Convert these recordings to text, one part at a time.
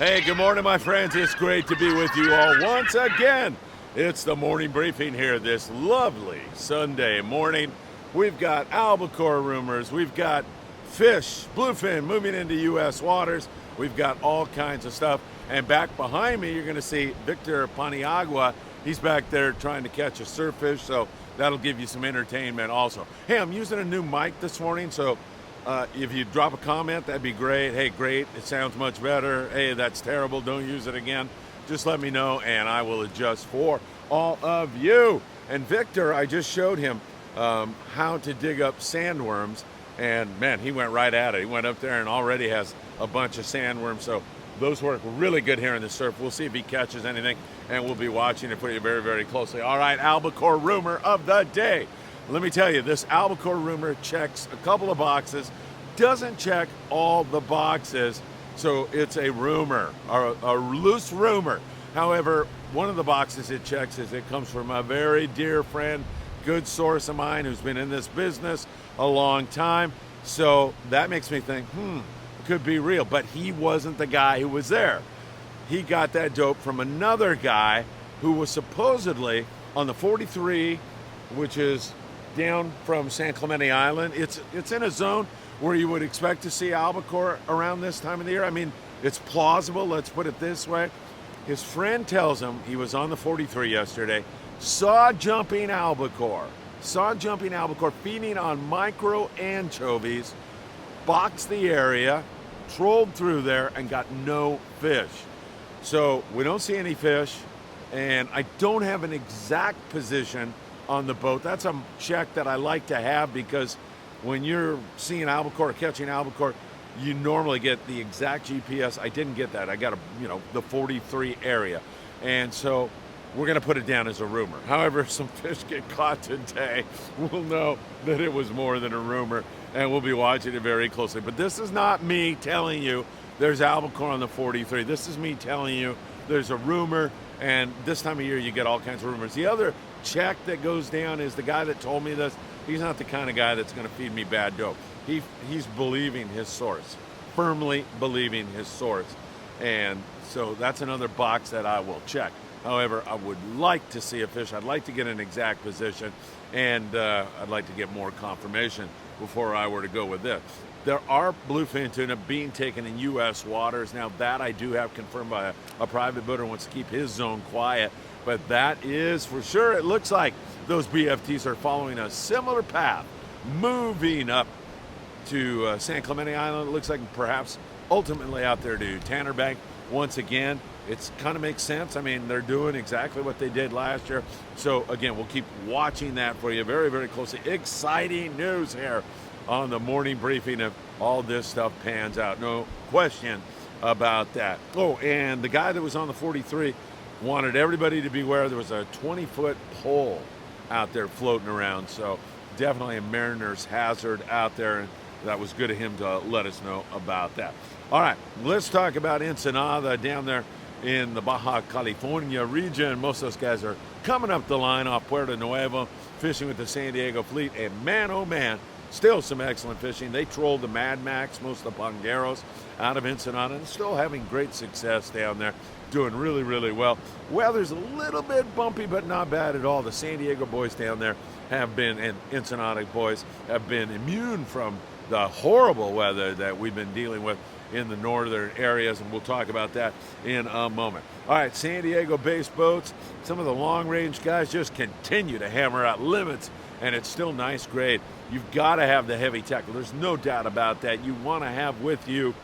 Hey, good morning, my friends. It's great to be with you all once again. It's the morning briefing here this lovely Sunday morning. We've got albacore rumors. We've got fish, bluefin moving into U.S. waters. We've got all kinds of stuff. And back behind me, you're going to see Victor Paniagua. He's back there trying to catch a surffish, so that'll give you some entertainment also. Hey, I'm using a new mic this morning, so if you drop a comment, that'd be great. Hey, great, it sounds much better. Hey, that's terrible, don't use it again. Just let me know, and I will adjust for all of you. And Victor, I just showed him how to dig up sandworms, and man, he went right at it. He went up there and already has a bunch of sandworms, so those work really good here in the surf. We'll see if he catches anything, and we'll be watching it for you very, very closely. All right, albacore rumor of the day. Let me tell you, this albacore rumor checks a couple of boxes, doesn't check all the boxes, so it's a rumor, or a loose rumor. However, one of the boxes it checks is it comes from a very dear friend, good source of mine who's been in this business a long time. So that makes me think, it could be real. But he wasn't the guy who was there. He got that dope from another guy who was supposedly on the 43, which is down from San Clemente Island. It's in a zone where you would expect to see albacore around this time of the year. I mean, it's plausible, let's put it this way. His friend tells him he was on the 43 yesterday, saw jumping albacore feeding on micro anchovies, boxed the area, trolled through there, and got no fish. So we don't see any fish, and I don't have an exact position on the boat. That's a check that I like to have, because when you're seeing albacore, catching albacore, you normally get the exact GPS. I didn't get that. I got the 43 area. And so we're going to put it down as a rumor. However, if some fish get caught today, we'll know that it was more than a rumor, and we'll be watching it very closely. But this is not me telling you there's albacore on the 43. This is me telling you there's a rumor, and this time of year you get all kinds of rumors. The other check that goes down is the guy that told me this. He's not the kind of guy that's going to feed me bad dope. He's believing his source, firmly believing his source. And so that's another box that I will check. However, I would like to see a fish. I'd like to get an exact position, and I'd like to get more confirmation before I were to go with this. There are bluefin tuna being taken in U.S. waters. Now, that I do have confirmed by a private boater who wants to keep his zone quiet. But that is for sure. It looks like those BFTs are following a similar path, moving up to San Clemente Island. It looks like perhaps ultimately out there to Tanner Bank once again. It kind of makes sense. I mean, they're doing exactly what they did last year. So, again, we'll keep watching that for you very, very closely. Exciting news here on the morning briefing if all this stuff pans out. No question about that. Oh, and the guy that was on the 43 wanted everybody to beware. There was a 20-foot pole out there floating around. So, definitely a mariner's hazard out there. And that was good of him to let us know about that. All right, let's talk about Ensenada down there in the Baja California region. Most of those guys are coming up the line off Puerto Nuevo, fishing with the San Diego fleet. And man, oh man, still some excellent fishing. They trolled the Mad Max, most of the Pongueros out of Ensenada, and still having great success down there, doing really, really well. Weather's a little bit bumpy, but not bad at all. The San Diego boys down there have been, and Ensenada boys have been immune from the horrible weather that we've been dealing with in the northern areas, and we'll talk about that in a moment. All right, San Diego-based boats, some of the long-range guys just continue to hammer out limits, and it's still nice grade. You've got to have the heavy tackle. There's no doubt about that. You want to have with you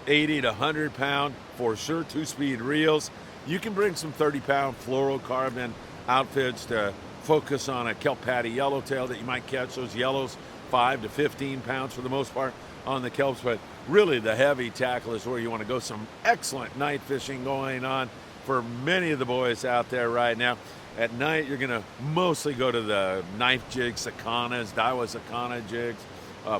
80 to 100-pound, for sure, two-speed reels. You can bring some 30-pound fluorocarbon outfits to focus on a kelp patty yellowtail that you might catch. Those yellows, 5 to 15 pounds for the most part on the kelps, but really the heavy tackle is where you want to go. Some excellent night fishing going on for many of the boys out there right now. At night, you're going to mostly go to the knife jigs, Sakanas, Daiwa Sakana jigs,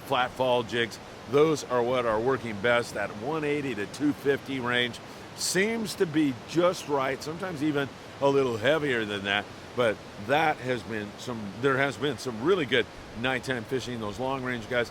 flat fall jigs. Those are what are working best. That 180 to 250 range seems to be just right, sometimes even a little heavier than that. but there has been some really good nighttime fishing, those long range guys.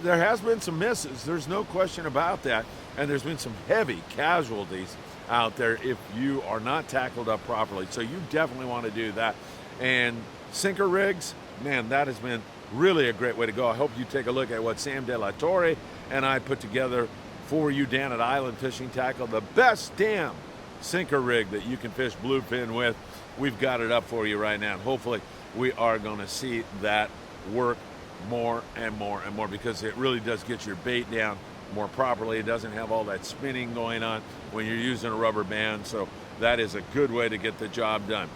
There has been some misses, there's no question about that, and there's been some heavy casualties out there if you are not tackled up properly. So you definitely want to do that. And sinker rigs, man, that has been really a great way to go. I hope you take a look at what Sam De La Torre and I put together for you down at Island Fishing Tackle, the best damn sinker rig that you can fish bluefin with. We've got it up for you right now, and hopefully we are going to see that work more and more and more, because it really does get your bait down more properly. It doesn't have all that spinning going on when you're using a rubber band, so that is a good way to get the job done.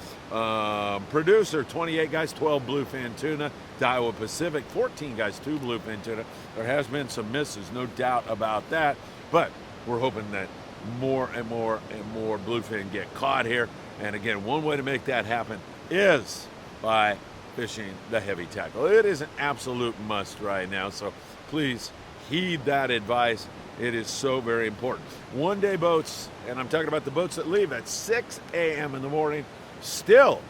Producer, 28 guys, 12 bluefin tuna. Iowa Pacific, 14 guys, 2 bluefin tuna. There has been some misses, no doubt about that, but we're hoping that more and more and more bluefin get caught here. And again, one way to make that happen is by fishing the heavy tackle. It is an absolute must right now, so please heed that advice. It is so very important. One-day boats, and I'm talking about the boats that leave at 6 a.m. in the morning, still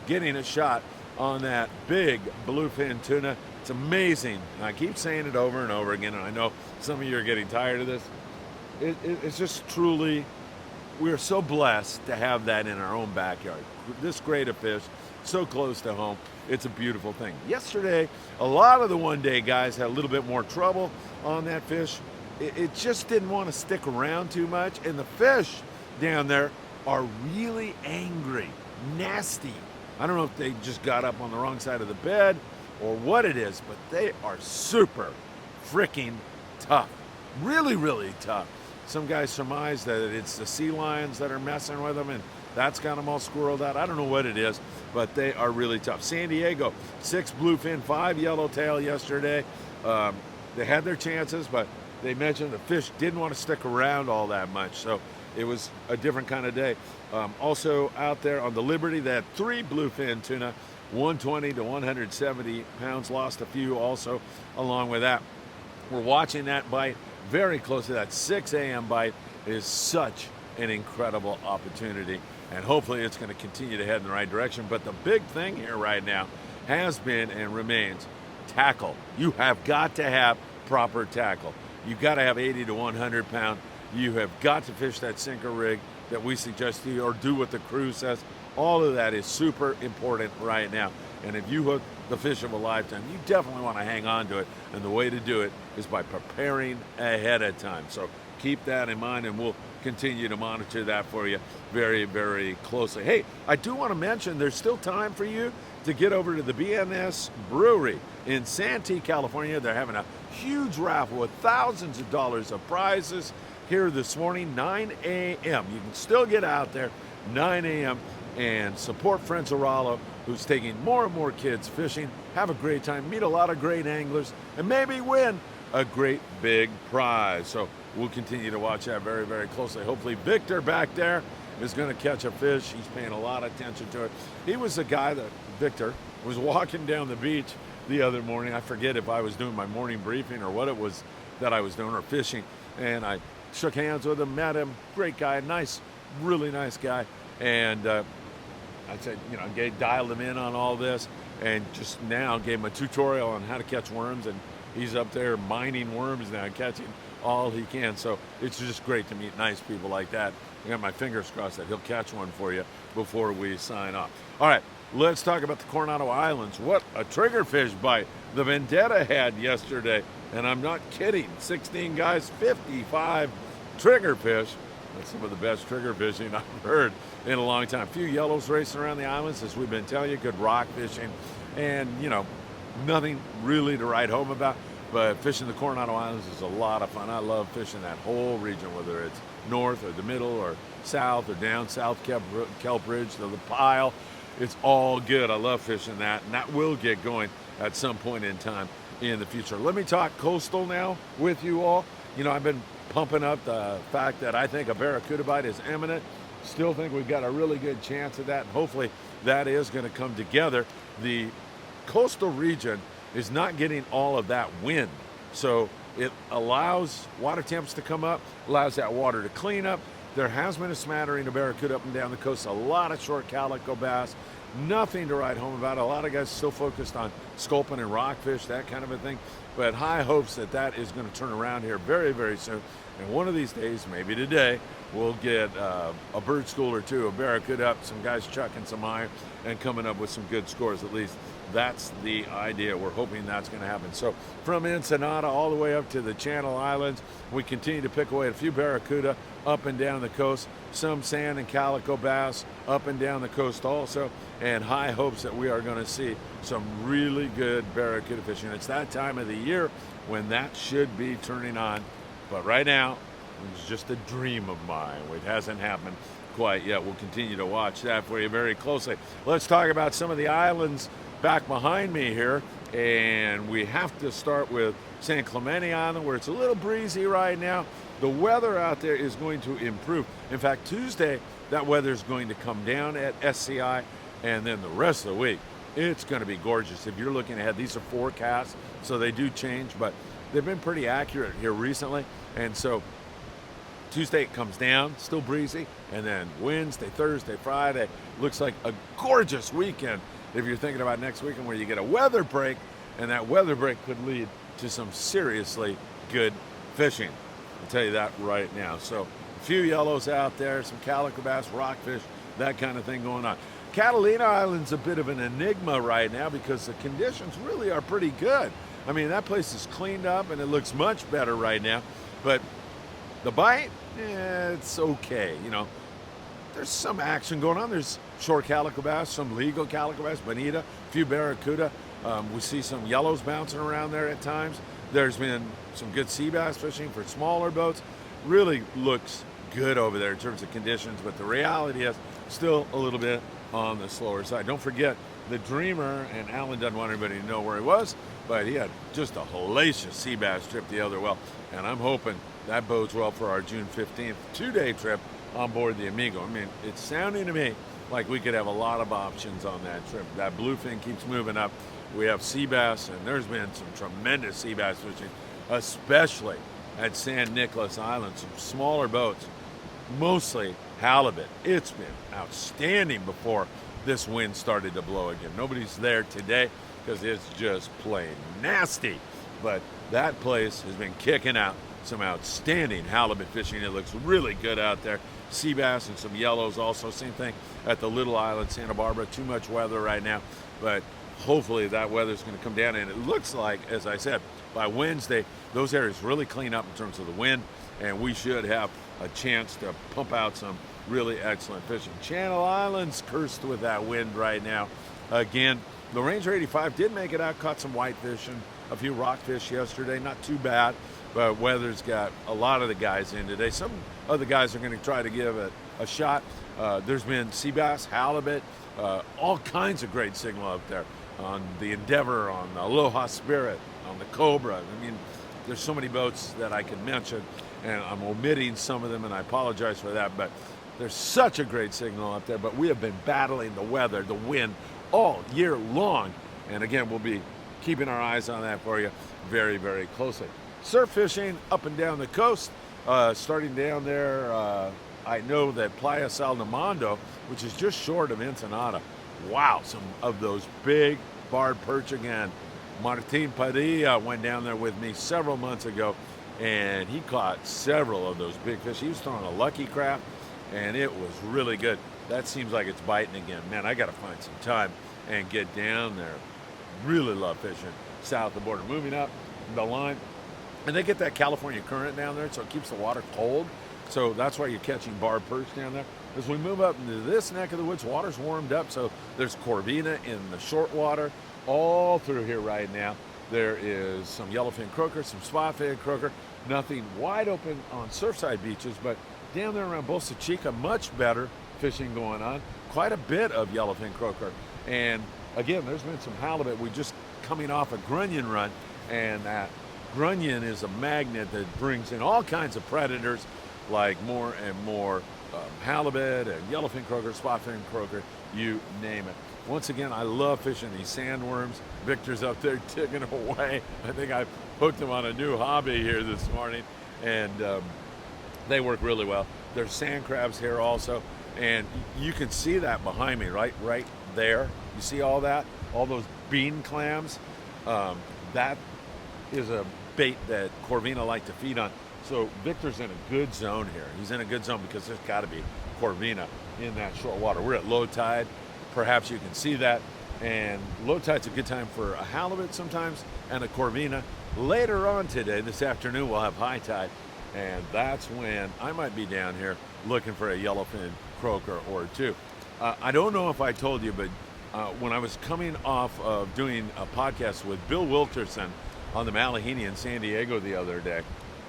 getting a shot on that big bluefin tuna. It's amazing. And I keep saying it over and over again, and I know some of you are getting tired of this. It's just truly, we're so blessed to have that in our own backyard. This great a fish, so close to home. It's a beautiful thing. Yesterday, a lot of the one-day guys had a little bit more trouble on that fish. It just didn't want to stick around too much, and the fish down there are really angry, nasty. I don't know if they just got up on the wrong side of the bed or what it is, but they are super freaking tough. Really, really tough. Some guys surmise that it's the sea lions that are messing with them, and that's got them all squirreled out. I don't know what it is, but they are really tough. San Diego, 6 bluefin, 5 yellowtail yesterday. They had their chances, but they mentioned the fish didn't want to stick around all that much, so it was a different kind of day. Also out there on the Liberty, they had 3 bluefin tuna, 120 to 170 pounds, lost a few also along with that. We're watching that bite very closely. That 6 a.m. bite is such an incredible opportunity, and hopefully it's going to continue to head in the right direction. But the big thing here right now has been and remains tackle. You have got to have proper tackle. You've got to have 80 to 100 pound. You have got to fish that sinker rig that we suggest to you, or do what the crew says. All of that is super important right now. And if you hook the fish of a lifetime, you definitely want to hang on to it. And the way to do it is by preparing ahead of time. So keep that in mind, and we'll continue to monitor that for you very, very closely. Hey, I do want to mention there's still time for you to get over to the BNS Brewery in Santee, California. They're having a huge raffle with thousands of dollars of prizes here this morning, 9 a.m. You can still get out there, 9 a.m., and support Friends of Rallo, who's taking more and more kids fishing. Have a great time, meet a lot of great anglers, and maybe win a great big prize. So we'll continue to watch that very, very closely. Hopefully Victor back there is going to catch a fish. He's paying a lot of attention to it. He was the guy that, Victor, was walking down the beach the other morning. I forget if I was doing my morning briefing or what it was that I was doing, or fishing, and I shook hands with him, met him, great guy, nice, really nice guy. And I said, dialed him in on all this, and just now gave him a tutorial on how to catch worms, and he's up there mining worms now, catching all he can. So it's just great to meet nice people like that. I got my fingers crossed that he'll catch one for you before we sign off. All right, let's talk about the Coronado Islands. What a triggerfish bite the Vendetta had yesterday, and I'm not kidding. 16 guys, 55 triggerfish. That's some of the best trigger fishing I've heard in a long time. A few yellows racing around the islands, as we've been telling you, good rock fishing, and nothing really to write home about. But fishing the Coronado Islands is a lot of fun. I love fishing that whole region, whether it's north or the middle or south or down South Kelp Ridge to the Pile. It's all good. I love fishing that, and that will get going at some point in time in the future. Let me talk coastal now with you all. I've been pumping up the fact that I think a barracuda bite is imminent. Still think we've got a really good chance of that, and hopefully that is going to come together. The coastal region is not getting all of that wind, so it allows water temps to come up, allows that water to clean up. There has been a smattering of barracuda up and down the coast, a lot of short calico bass, Nothing to write home about. A lot of guys still focused on sculpin and rockfish, that kind of a thing. But high hopes that that is going to turn around here very, very soon. And one of these days, maybe today, we'll get a bird school or two, a barracuda up, some guys chucking some iron and coming up with some good scores. At least that's the idea. We're hoping that's going to happen. So from Ensenada all the way up to the Channel Islands, we continue to pick away at a few barracuda up and down the coast, some sand and calico bass up and down the coast also, and high hopes that we are going to see some really good barracuda fishing. It's that time of the year when that should be turning on, but right now it's just a dream of mine. It hasn't happened quite yet. We'll continue to watch that for you very closely. Let's talk about some of the islands back behind me here, and we have to start with San Clemente Island, where it's a little breezy right now. The weather out there is going to improve. In fact, Tuesday, that weather is going to come down at SCI, and then the rest of the week, it's going to be gorgeous. If you're looking ahead, these are forecasts, so they do change, but they've been pretty accurate here recently. And so Tuesday it comes down, still breezy, and then Wednesday, Thursday, Friday, looks like a gorgeous weekend if you're thinking about next weekend where you get a weather break, and that weather break could lead to some seriously good fishing. I'll tell you that right now. So a few yellows out there, some calico bass, rockfish, that kind of thing going on. Catalina Island's a bit of an enigma right now because the conditions really are pretty good. I mean, that place is cleaned up and it looks much better right now, but the bite, it's okay. You know, there's some action going on. There's short calico bass, some legal calico bass, bonita, a few barracuda. We see some yellows bouncing around there at times. There's been some good sea bass fishing for smaller boats. Really looks good over there in terms of conditions, but the reality is still a little bit on the slower side. Don't forget the Dreamer, and Alan doesn't want anybody to know where he was, but he had just a hellacious sea bass trip the other well, and I'm hoping that bodes well for our June 15th two-day trip on board the Amigo. I mean, it's sounding to me like we could have a lot of options on that trip. That bluefin keeps moving up. We have sea bass, and there's been some tremendous sea bass fishing, especially at San Nicolas Island, some smaller boats, mostly halibut. It's been outstanding before this wind started to blow again. Nobody's there today because it's just plain nasty, but that place has been kicking out some outstanding halibut fishing. It looks really good out there. Sea bass and some yellows also. Same thing at the little island, Santa Barbara. Too much weather right now, but hopefully that weather's going to come down, and it looks like, as I said, by Wednesday, those areas really clean up in terms of the wind, and we should have a chance to pump out some really excellent fishing. Channel Islands cursed with that wind right now. Again, the Ranger 85 did make it out, caught some whitefish and a few rockfish yesterday. Not too bad, but weather's got a lot of the guys in today. Some of the guys are going to try to give it a shot. There's been sea bass, halibut, all kinds of great signal up there on the Endeavor, on the Aloha Spirit, on the Cobra. I mean, there's so many boats that I could mention, and I'm omitting some of them, and I apologize for that, but there's such a great signal up there. But we have been battling the weather, the wind, all year long, and again, we'll be keeping our eyes on that for you very, very closely. Surf fishing up and down the coast, starting down there. I know that Playa Saldamondo, which is just short of Ensenada, wow, some of those big barred perch again. Martin Padilla went down there with me several months ago, and he caught several of those big fish. He was throwing a lucky craft, and it was really good. That seems like it's biting again. Man, I got to find some time and get down there. Really love fishing south of the border. Moving up the line, and they get that California current down there, so it keeps the water cold. So that's why you're catching barred perch down there. As we move up into this neck of the woods, water's warmed up, so there's corvina in the short water all through here right now. There is some yellowfin croaker, some spotfin croaker. Nothing wide open on surfside beaches, but down there around Bolsa Chica, much better fishing going on. Quite a bit of yellowfin croaker. And again, there's been some halibut. We're just coming off a grunion run, and that grunion is a magnet that brings in all kinds of predators, like more and more halibut and yellowfin croaker, spotfin croaker, you name it. Once again, I love fishing these sandworms. Victor's up there ticking away. I think I hooked him on a new hobby here this morning, and they work really well. There's sand crabs here also, and you can see that behind me, right there. You see all that? All those bean clams? That is a bait that Corvina like to feed on. So Victor's in a good zone here. He's in a good zone because there's got to be Corvina in that short water. We're at low tide. Perhaps you can see that. And low tide's a good time for a halibut sometimes and a Corvina. Later on today, this afternoon, we'll have high tide. And that's when I might be down here looking for a yellowfin croaker or two. I don't know if I told you, but when I was coming off of doing a podcast with Bill Wilkerson on the Malahini in San Diego the other day,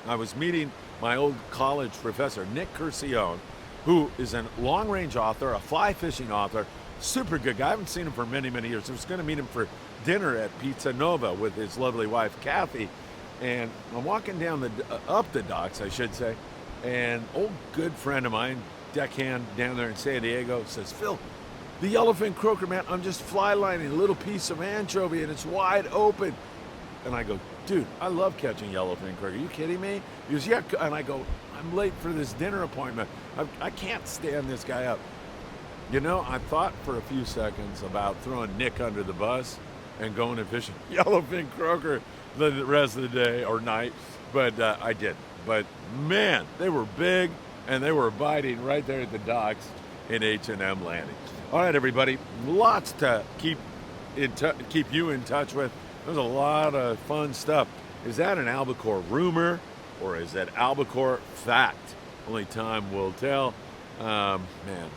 I was meeting my old college professor, Nick Curcione, who is a long-range author, a fly fishing author, super good guy. I haven't seen him for many, many years. I was going to meet him for dinner at Pizza Nova with his lovely wife, Kathy. And I'm walking down up the docks, I should say, and old good friend of mine, deckhand down there in San Diego, says, Phil, the yellowfin croaker, man, I'm just fly lining a little piece of anchovy and it's wide open. And I go, dude, I love catching yellowfin croaker. Are you kidding me? He goes, yeah. And I go, I'm late for this dinner appointment. I can't stand this guy up. You know, I thought for a few seconds about throwing Nick under the bus and going and fishing yellowfin croaker the rest of the day or night, but I didn't. But man, they were big and they were biting right there at the docks in H&M Landing. All right, everybody, lots to keep you in touch with. There's a lot of fun stuff. Is that an albacore rumor or is that albacore fact? Only time will tell. Man,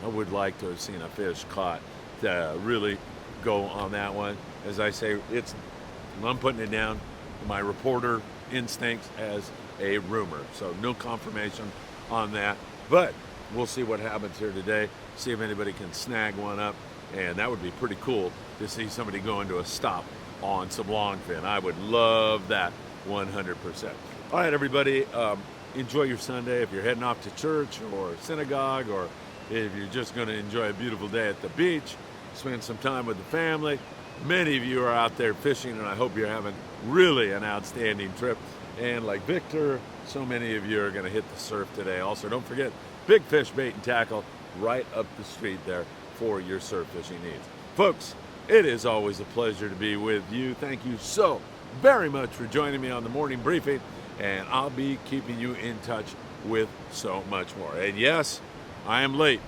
I would like to have seen a fish caught to really go on that one. As I say, I'm putting it down to my reporter instincts as a rumor. So no confirmation on that, but we'll see what happens here today. See if anybody can snag one up, and that would be pretty cool to see somebody go into a stop on some longfin. I would love that 100%. All right, everybody, enjoy your Sunday. If you're heading off to church or synagogue, or if you're just going to enjoy a beautiful day at the beach, spend some time with the family. Many of you are out there fishing, and I hope you're having really an outstanding trip. And like Victor, so many of you are going to hit the surf today. Also, don't forget, Big Fish Bait and Tackle right up the street there for your surf fishing needs. Folks, it is always a pleasure to be with you. Thank you so very much for joining me on the morning briefing, and I'll be keeping you in touch with so much more. And yes, I am late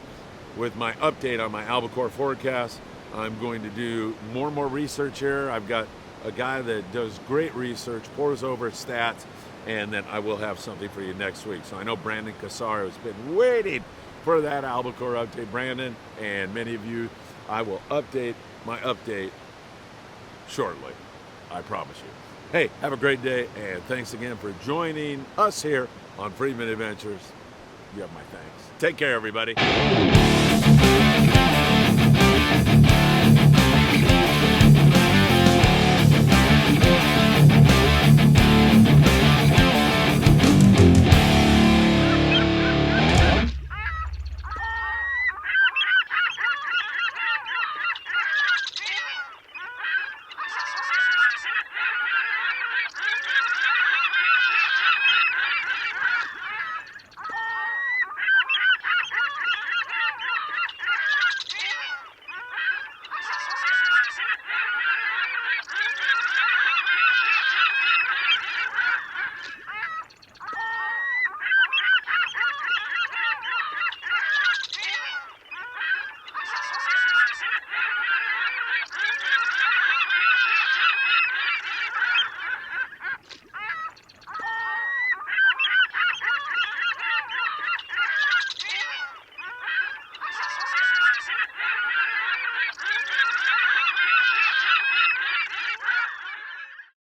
with my update on my albacore forecast. I'm going to do more and more research here. I've got a guy that does great research, pores over stats, and then I will have something for you next week. So I know Brandon Casaro has been waiting for that albacore update. Brandon and many of you, I will update my update shortly. I promise you. Hey, have a great day, and thanks again for joining us here on Friedman Adventures. You have my thanks. Take care, everybody.